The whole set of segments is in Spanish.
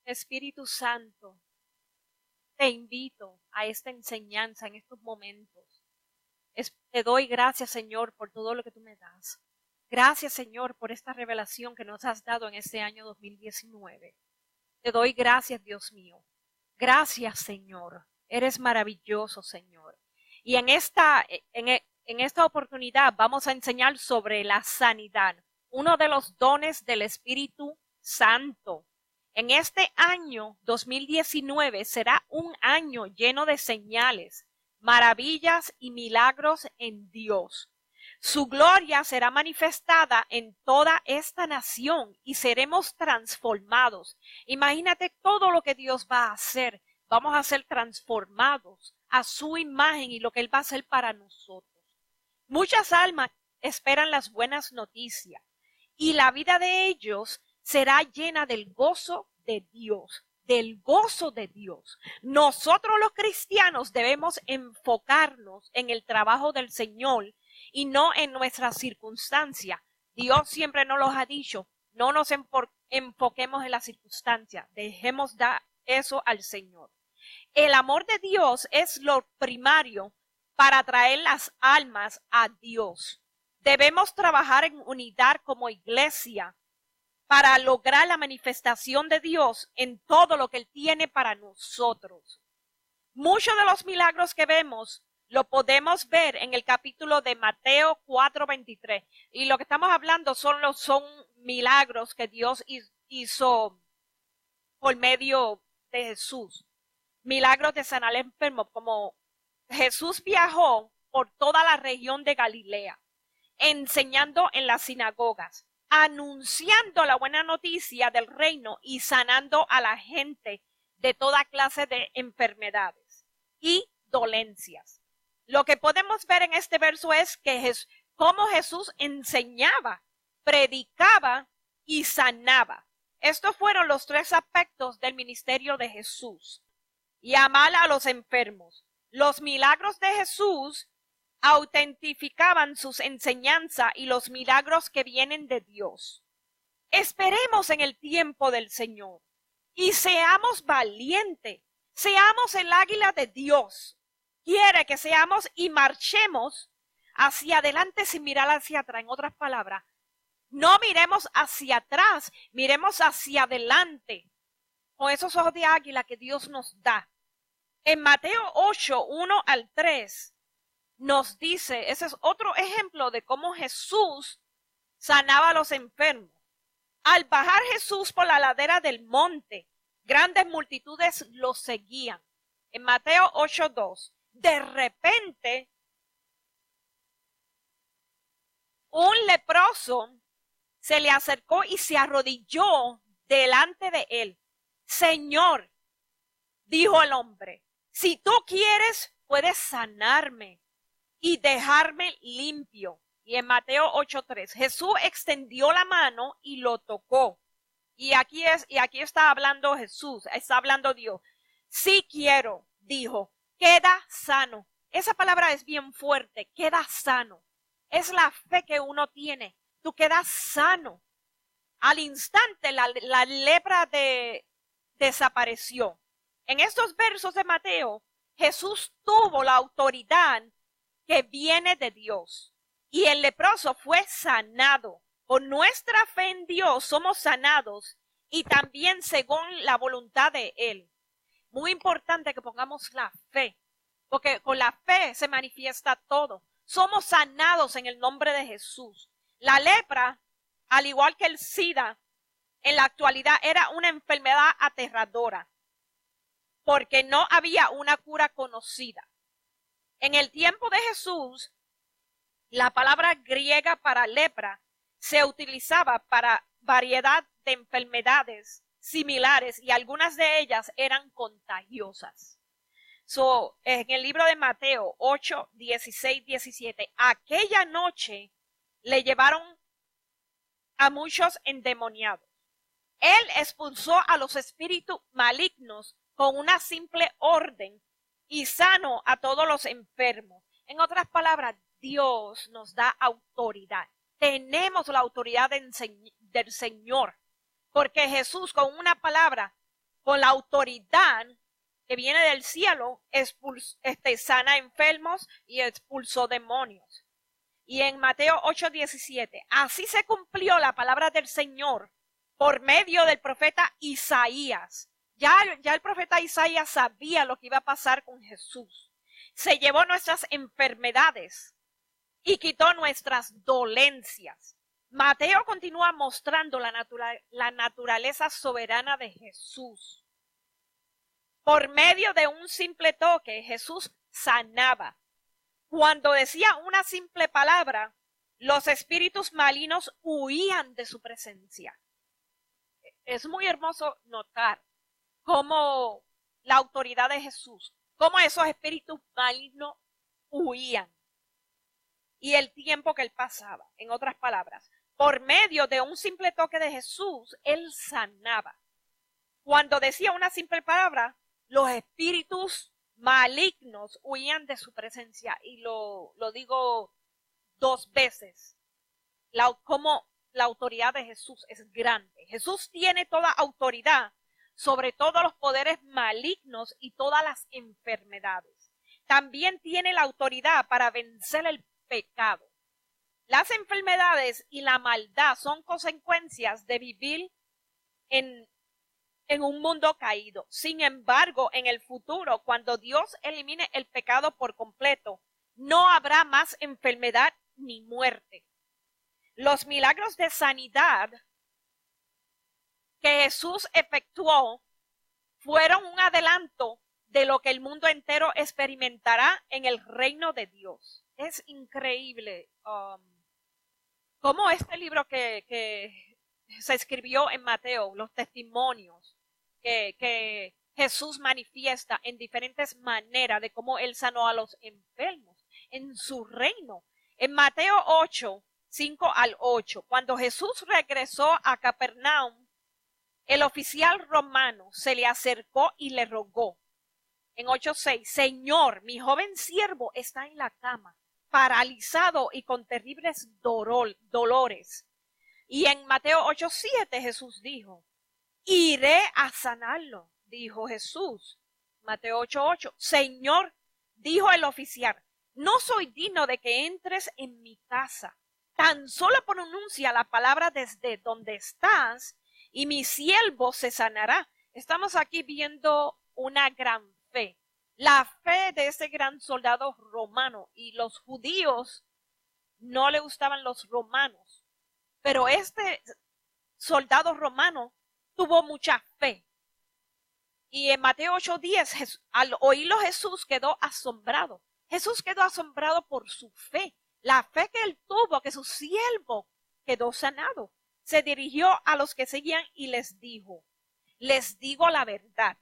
Espíritu Santo, te invito a esta enseñanza en estos momentos. Te doy gracias, Señor, por todo lo que tú me das. Gracias, Señor, por esta revelación que nos has dado en este año 2019. Te doy gracias, Dios mío. Gracias, Señor. Eres maravilloso, Señor. Y en esta oportunidad vamos a enseñar sobre la sanidad, uno de los dones del Espíritu Santo. En este año 2019 será un año lleno de señales, maravillas y milagros en Dios. Su gloria será manifestada en toda esta nación y seremos transformados. Imagínate todo lo que Dios va a hacer. Vamos a ser transformados a su imagen y lo que Él va a hacer para nosotros. Muchas almas esperan las buenas noticias y la vida de ellos será llena del gozo de Dios. Del gozo de Dios. Nosotros los cristianos debemos enfocarnos en el trabajo del Señor y no en nuestras circunstancias. Dios siempre nos lo ha dicho, no nos enfoquemos en las circunstancias, dejemos dar eso al Señor. El amor de Dios es lo primario para traer las almas a Dios. Debemos trabajar en unidad como iglesia para lograr la manifestación de Dios en todo lo que Él tiene para nosotros. Muchos de los milagros que vemos lo podemos ver en el capítulo de Mateo 4:23. Y lo que estamos hablando son milagros que Dios hizo por medio de Jesús. Milagros de sanar al enfermo, como Jesús viajó por toda la región de Galilea, enseñando en las sinagogas, anunciando la buena noticia del reino y sanando a la gente de toda clase de enfermedades y dolencias. Lo que podemos ver en este verso es que cómo Jesús enseñaba, predicaba y sanaba. Estos fueron los tres aspectos del ministerio de Jesús. Y amar a los enfermos. Los milagros de Jesús autentificaban sus enseñanzas y los milagros que vienen de Dios. Esperemos en el tiempo del Señor y seamos valientes, seamos el águila de Dios. Quiere que seamos y marchemos hacia adelante sin mirar hacia atrás. En otras palabras, no miremos hacia atrás, miremos hacia adelante con esos ojos de águila que Dios nos da. En Mateo 8, 1 al 3, nos dice, ese es otro ejemplo de cómo Jesús sanaba a los enfermos. Al bajar Jesús por la ladera del monte, grandes multitudes lo seguían. En Mateo 8:2, de repente, un leproso se le acercó y se arrodilló delante de él. Señor, dijo el hombre, si tú quieres, puedes sanarme y dejarme limpio. Y en Mateo 8:3, Jesús extendió la mano y lo tocó. Y aquí está hablando Jesús, está hablando Dios. Sí quiero, dijo, queda sano. Esa palabra es bien fuerte, queda sano. Es la fe que uno tiene. Tú quedas sano. Al instante la lepra desapareció. En estos versos de Mateo, Jesús tuvo la autoridad que viene de Dios. Y el leproso fue sanado. Por nuestra fe en Dios somos sanados y también según la voluntad de Él. Muy importante que pongamos la fe, porque con la fe se manifiesta todo. Somos sanados en el nombre de Jesús. La lepra, al igual que el SIDA, en la actualidad era una enfermedad aterradora, porque no había una cura conocida. En el tiempo de Jesús, la palabra griega para lepra se utilizaba para variedad de enfermedades similares y algunas de ellas eran contagiosas. En el libro de Mateo 8, 16, 17, aquella noche le llevaron a muchos endemoniados. Él expulsó a los espíritus malignos con una simple orden y sanó a todos los enfermos. En otras palabras, Dios nos da autoridad. Tenemos la autoridad del Señor, porque Jesús con una palabra con la autoridad que viene del cielo, sana enfermos y expulsó demonios. Y en Mateo 8:17, así se cumplió la palabra del Señor por medio del profeta Isaías. Ya el profeta Isaías sabía lo que iba a pasar con Jesús. Se llevó nuestras enfermedades y quitó nuestras dolencias. Mateo continúa mostrando la naturaleza soberana de Jesús. Por medio de un simple toque, Jesús sanaba. Cuando decía una simple palabra, los espíritus malignos huían de su presencia. Es muy hermoso notar cómo la autoridad de Jesús, cómo esos espíritus malignos huían. Y el tiempo que él pasaba, en otras palabras, por medio de un simple toque de Jesús, él sanaba. Cuando decía una simple palabra, los espíritus malignos huían de su presencia. Y lo digo 2 veces. Como la autoridad de Jesús es grande. Jesús tiene toda autoridad sobre todos los poderes malignos y todas las enfermedades. También tiene la autoridad para vencer el pecado. Las enfermedades y la maldad son consecuencias de vivir en un mundo caído. Sin embargo, en el futuro, cuando Dios elimine el pecado por completo, no habrá más enfermedad ni muerte. Los milagros de sanidad que Jesús efectuó fueron un adelanto de lo que el mundo entero experimentará en el reino de Dios. Es increíble cómo este libro que se escribió en Mateo, los testimonios que Jesús manifiesta en diferentes maneras de cómo él sanó a los enfermos en su reino. En Mateo 8, 5 al 8, cuando Jesús regresó a Capernaum, el oficial romano se le acercó y le rogó. En 8:6, Señor, mi joven siervo está en la cama, paralizado y con terribles dolores. Y en Mateo 8:7 Jesús dijo, iré a sanarlo, dijo Jesús. Mateo 8:8, Señor, dijo el oficial, no soy digno de que entres en mi casa. Tan solo pronuncia la palabra desde donde estás y mi siervo se sanará. Estamos aquí viendo una gran fe. La fe de ese gran soldado romano, y los judíos no le gustaban los romanos, pero este soldado romano tuvo mucha fe. Y en Mateo 8:10, al oírlo Jesús quedó asombrado. Jesús quedó asombrado por su fe, la fe que él tuvo, que su siervo quedó sanado. Se dirigió a los que seguían y les dijo, les digo la verdad,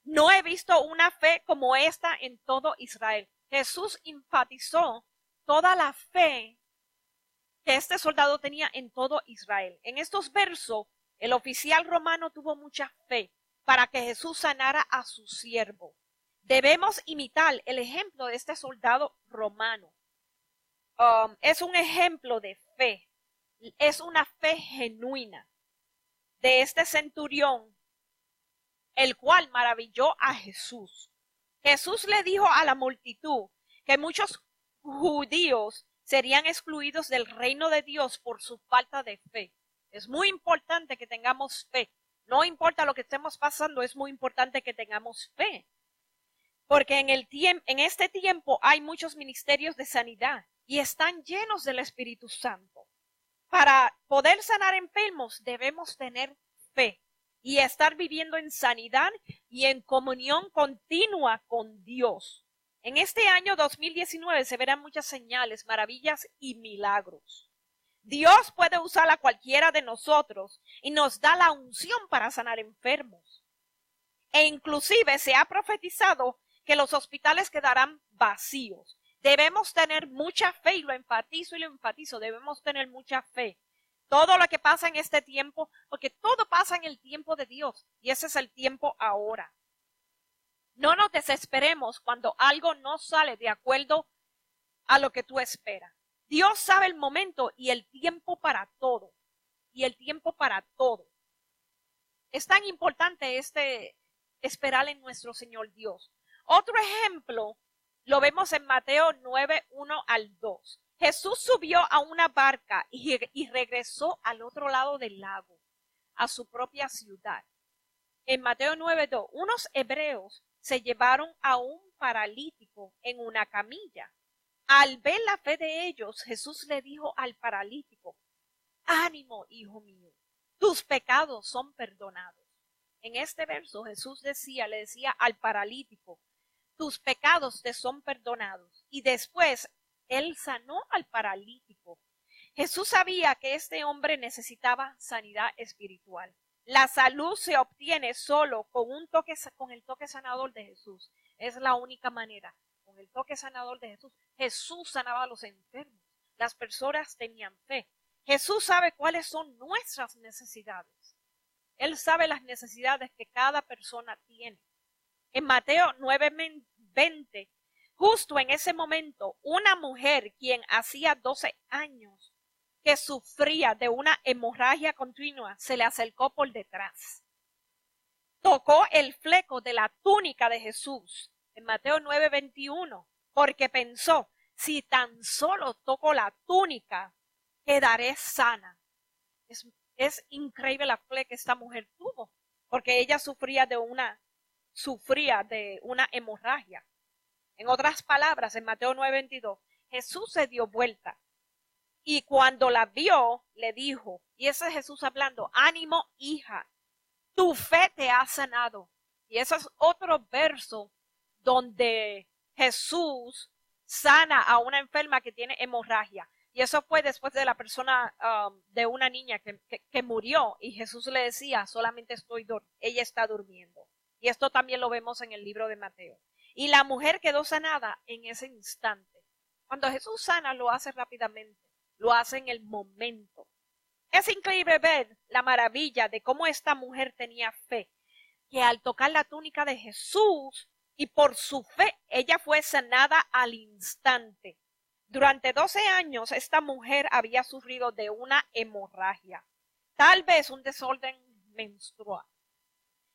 no he visto una fe como esta en todo Israel. Jesús enfatizó toda la fe que este soldado tenía en todo Israel. En estos versos, el oficial romano tuvo mucha fe para que Jesús sanara a su siervo. Debemos imitar el ejemplo de este soldado romano. Es un ejemplo de fe. Es una fe genuina de este centurión, el cual maravilló a Jesús. Jesús le dijo a la multitud que muchos judíos serían excluidos del reino de Dios por su falta de fe. Es muy importante que tengamos fe. No importa lo que estemos pasando, es muy importante que tengamos fe. Porque en este tiempo hay muchos ministerios de sanidad y están llenos del Espíritu Santo. Para poder sanar enfermos debemos tener fe y estar viviendo en sanidad y en comunión continua con Dios. En este año 2019 se verán muchas señales, maravillas y milagros. Dios puede usar a cualquiera de nosotros y nos da la unción para sanar enfermos. E inclusive se ha profetizado que los hospitales quedarán vacíos. Debemos tener mucha fe, y lo enfatizo, debemos tener mucha fe. Todo lo que pasa en este tiempo, porque todo pasa en el tiempo de Dios, y ese es el tiempo ahora. No nos desesperemos cuando algo no sale de acuerdo a lo que tú esperas. Dios sabe el momento y el tiempo para todo. Y el tiempo para todo. Es tan importante esperar en nuestro Señor Dios. Otro ejemplo lo vemos en Mateo 9, 1 al 2. Jesús subió a una barca y regresó al otro lado del lago, a su propia ciudad. En Mateo 9:2, unos hebreos se llevaron a un paralítico en una camilla. Al ver la fe de ellos, Jesús le dijo al paralítico: ánimo, hijo mío, tus pecados son perdonados. En este verso Jesús le decía al paralítico: tus pecados te son perdonados. Y después él sanó al paralítico. Jesús sabía que este hombre necesitaba sanidad espiritual. La salud se obtiene solo con el toque sanador de Jesús. Es la única manera. Con el toque sanador de Jesús. Jesús sanaba a los enfermos. Las personas tenían fe. Jesús sabe cuáles son nuestras necesidades. Él sabe las necesidades que cada persona tiene. En Mateo 9:20, justo en ese momento, una mujer quien hacía 12 años que sufría de una hemorragia continua se le acercó por detrás. Tocó el fleco de la túnica de Jesús en Mateo 9:21, porque pensó: si tan solo toco la túnica, quedaré sana. Es increíble la fe que esta mujer tuvo, porque ella sufría de una hemorragia. En otras palabras, en Mateo 9:22, Jesús se dio vuelta y cuando la vio, le dijo, y ese es Jesús hablando: ánimo, hija, tu fe te ha sanado. Y ese es otro verso donde Jesús sana a una enferma que tiene hemorragia. Y eso fue después de la persona, de una niña que murió, y Jesús le decía: solamente ella está durmiendo. Y esto también lo vemos en el libro de Mateo. Y la mujer quedó sanada en ese instante. Cuando Jesús sana, lo hace rápidamente, lo hace en el momento. Es increíble ver la maravilla de cómo esta mujer tenía fe, que al tocar la túnica de Jesús y por su fe, ella fue sanada al instante. Durante 12 años, esta mujer había sufrido de una hemorragia, tal vez un desorden menstrual.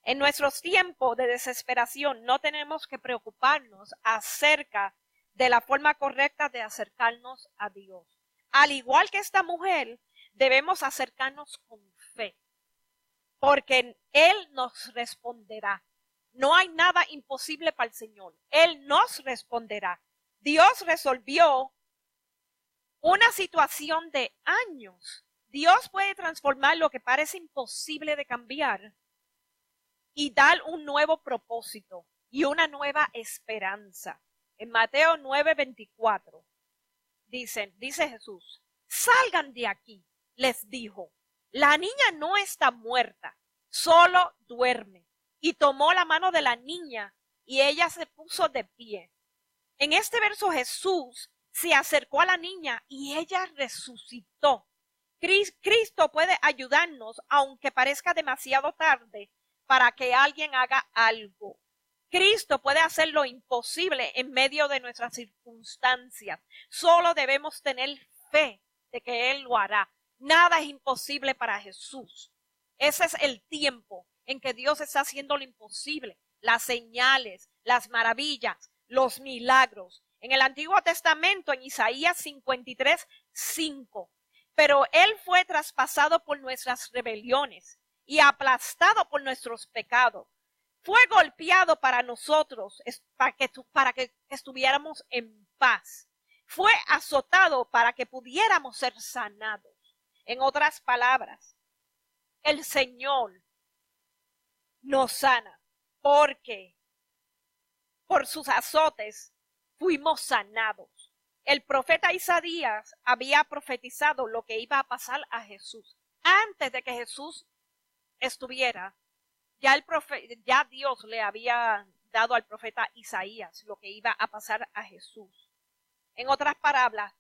En nuestros tiempos de desesperación no tenemos que preocuparnos acerca de la forma correcta de acercarnos a Dios. Al igual que esta mujer, debemos acercarnos con fe, porque Él nos responderá. No hay nada imposible para el Señor. Él nos responderá. Dios resolvió una situación de años. Dios puede transformar lo que parece imposible de cambiar y dar un nuevo propósito y una nueva esperanza. En Mateo 9:24 dice Jesús: salgan de aquí, les dijo. La niña no está muerta, solo duerme. Y tomó la mano de la niña y ella se puso de pie. En este verso Jesús se acercó a la niña y ella resucitó. Cristo puede ayudarnos aunque parezca demasiado tarde para que alguien haga algo. Cristo puede hacer lo imposible en medio de nuestras circunstancias. Solo debemos tener fe de que Él lo hará. Nada es imposible para Jesús. Ese es el tiempo en que Dios está haciendo lo imposible. Las señales, las maravillas, los milagros. En el Antiguo Testamento, en Isaías 53:5. Pero Él fue traspasado por nuestras rebeliones y aplastado por nuestros pecados. Fue golpeado para nosotros, para que estuviéramos en paz. Fue azotado para que pudiéramos ser sanados. En otras palabras, el Señor nos sana porque por sus azotes fuimos sanados. El profeta Isaías había profetizado lo que iba a pasar a Jesús. Antes de que Jesús estuviera, ya Dios le había dado al profeta Isaías lo que iba a pasar a Jesús. En otras palabras,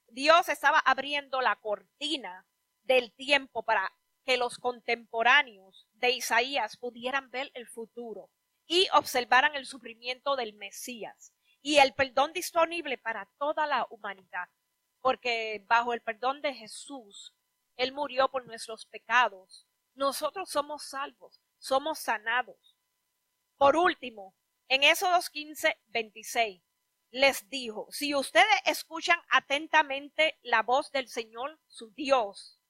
Dios estaba abriendo la cortina del tiempo para que los contemporáneos de Isaías pudieran ver el futuro y observaran el sufrimiento del Mesías y el perdón disponible para toda la humanidad, porque bajo el perdón de Jesús, Él murió por nuestros pecados. Nosotros somos salvos. somos sanados. Por último, en Éxodo 15:26, les dijo, si ustedes escuchan atentamente la voz del Señor, su Dios,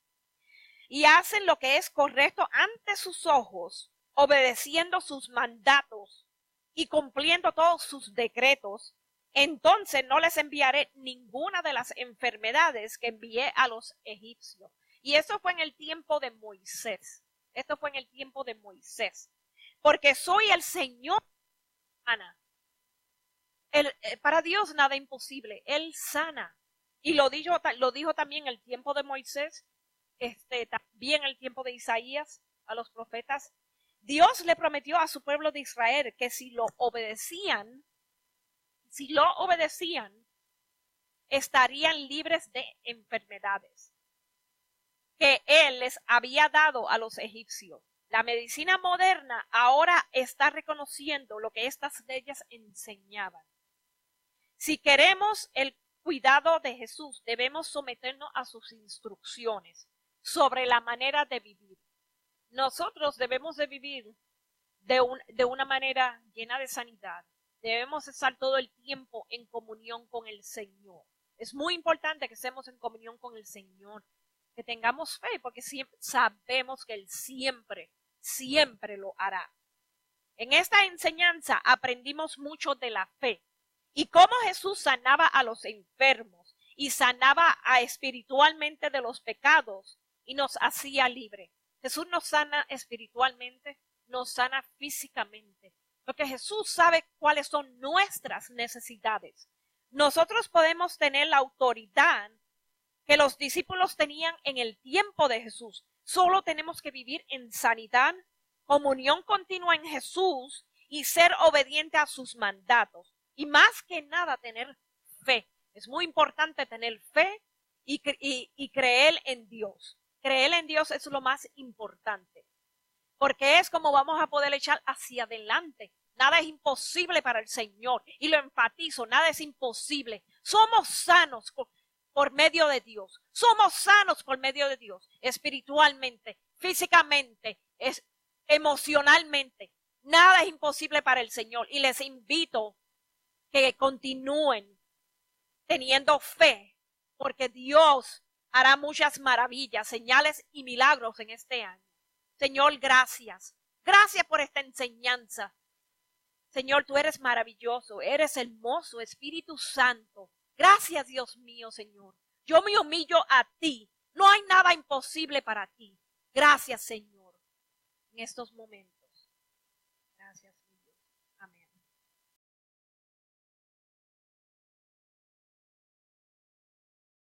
y hacen lo que es correcto ante sus ojos, obedeciendo sus mandatos y cumpliendo todos sus decretos, entonces no les enviaré ninguna de las enfermedades que envié a los egipcios. Y eso fue en el tiempo de Moisés. Esto fue en el tiempo de Moisés. Porque soy el Señor, sana. Para Dios nada imposible. Él sana. Y lo dijo también en el tiempo de Moisés, también en el tiempo de Isaías, a los profetas. Dios le prometió a su pueblo de Israel que si lo obedecían, estarían libres de enfermedades que Él les había dado a los egipcios. La medicina moderna ahora está reconociendo lo que estas leyes enseñaban. Si queremos el cuidado de Jesús, debemos someternos a sus instrucciones sobre la manera de vivir. Nosotros debemos de vivir de una manera llena de sanidad. Debemos estar todo el tiempo en comunión con el Señor. Es muy importante que estemos en comunión con el Señor, que tengamos fe, porque sabemos que Él siempre lo hará. En esta enseñanza aprendimos mucho de la fe y cómo Jesús sanaba a los enfermos y sanaba espiritualmente de los pecados y nos hacía libre. Jesús nos sana espiritualmente, nos sana físicamente, porque Jesús sabe cuáles son nuestras necesidades. Nosotros podemos tener la autoridad que los discípulos tenían en el tiempo de Jesús. Solo tenemos que vivir en sanidad, comunión continua en Jesús y ser obediente a sus mandatos. Y más que nada tener fe. Es muy importante tener fe y creer en Dios. Creer en Dios es lo más importante, porque es como vamos a poder echar hacia adelante. Nada es imposible para el Señor, y lo enfatizo, nada es imposible. Somos sanos por medio de Dios. Somos sanos por medio de Dios, espiritualmente, físicamente, emocionalmente. Nada es imposible para el Señor, y les invito que continúen teniendo fe, porque Dios hará muchas maravillas, señales y milagros en este año. Señor, gracias. Gracias por esta enseñanza. Señor, tú eres maravilloso, eres hermoso, Espíritu Santo. Gracias, Dios mío, Señor. Yo me humillo a ti. No hay nada imposible para ti. Gracias, Señor, en estos momentos. Gracias.